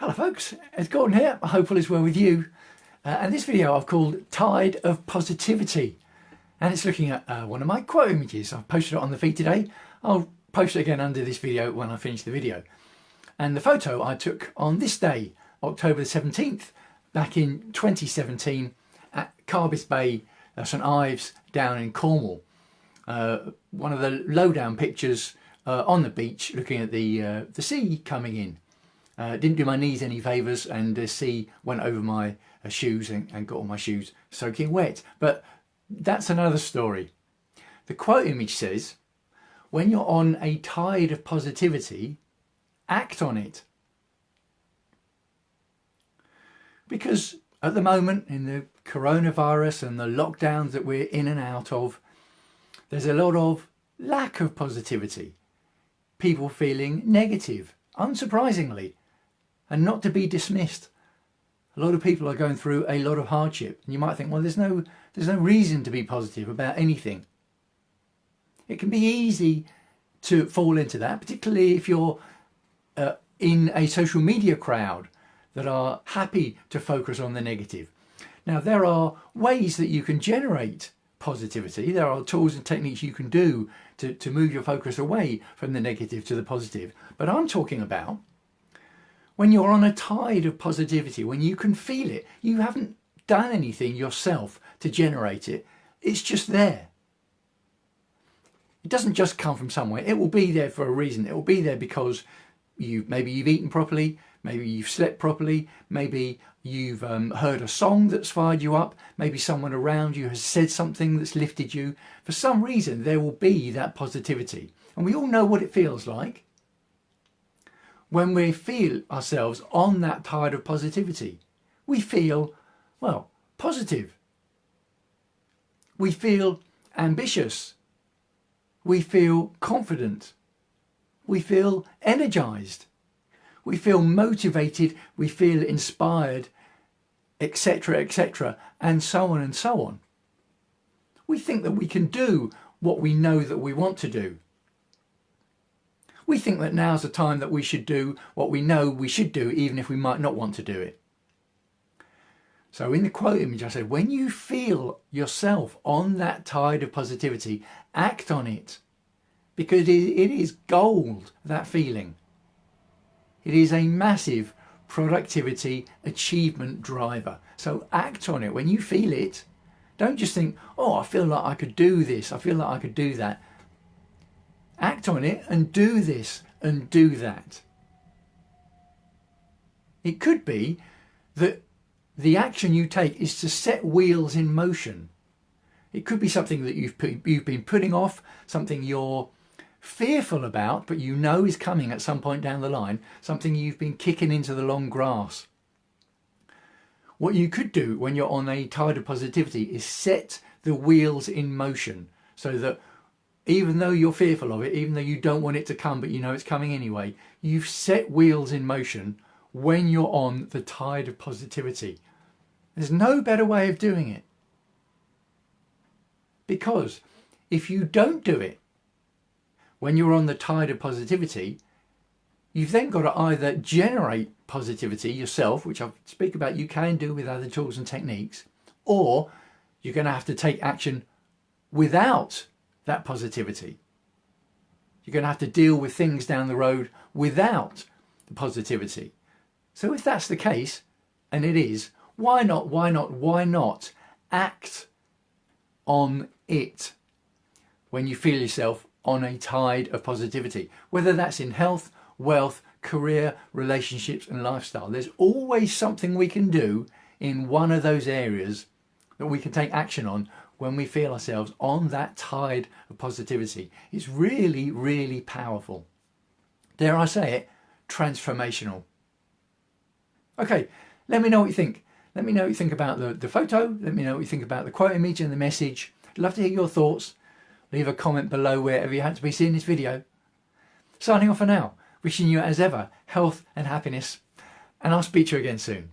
Hello folks, it's Gordon here. I hope all is well with you. And this video I've called Tide of Positivity. And it's looking at one of my quote images. I've posted it on the feed today. I'll post it again under this video when I finish the video. And the photo I took on this day, October the 17th, back in 2017 at Carbis Bay, St Ives, down in Cornwall. One of the low-down pictures on the beach, looking at the sea coming in. Didn't do my knees any favours, and the sea went over my shoes and got all my shoes soaking wet. But that's another story. The quote image says, when you're on a tide of positivity, act on it. Because at the moment, in the coronavirus and the lockdowns that we're in and out of, there's a lot of lack of positivity. People feeling negative, unsurprisingly, and not to be dismissed. A lot of people are going through a lot of hardship, and you might think, well, there's no reason to be positive about anything. It can be easy to fall into that, particularly if you're in a social media crowd that are happy to focus on the negative. Now, there are ways that you can generate positivity. There are tools and techniques you can do to move your focus away from the negative to the positive. But I'm talking about when you're on a tide of positivity, when you can feel it. You haven't done anything yourself to generate it. It's just there. It doesn't just come from somewhere. It will be there for a reason. It will be there because maybe you've eaten properly, maybe you've slept properly, maybe you've heard a song that's fired you up, maybe someone around you has said something that's lifted you. For some reason, there will be that positivity. And we all know what it feels like when we feel ourselves on that tide of positivity. We feel, well, positive. We feel ambitious. We feel confident. We feel energized. We feel motivated. We feel inspired, etc., etc., and so on and so on. We think that we can do what we know that we want to do. We think that now's the time that we should do what we know we should do, even if we might not want to do it. So in the quote image, I said, when you feel yourself on that tide of positivity, act on it. Because it is gold, that feeling. It is a massive productivity achievement driver. So act on it. When you feel it, don't just think, oh, I feel like I could do this. I feel like I could do that. Act on it and do this and do that. It could be that the action you take is to set wheels in motion. It could be something that you've been putting off, something you're fearful about, but you know is coming at some point down the line, something you've been kicking into the long grass. What you could do when you're on a tide of positivity is set the wheels in motion, so that even though you're fearful of it, even though you don't want it to come, but you know it's coming anyway, you've set wheels in motion when you're on the tide of positivity. There's no better way of doing it. Because if you don't do it when you're on the tide of positivity, you've then got to either generate positivity yourself, which I speak about you can do with other tools and techniques, or you're going to have to take action without that positivity. You're going to have to deal with things down the road without the positivity. So if that's the case, and it is, why not act on it when you feel yourself on a tide of positivity, whether that's in health, wealth, career, relationships and lifestyle. There's always something we can do in one of those areas that we can take action on when we feel ourselves on that tide of positivity. It's really, really powerful. Dare I say it, transformational. Okay, let me know what you think. Let me know what you think about the photo. Let me know what you think about the quote image and the message. I'd love to hear your thoughts. Leave a comment below wherever you happen to be seeing this video. Signing off for now, wishing you as ever health and happiness, and I'll speak to you again soon.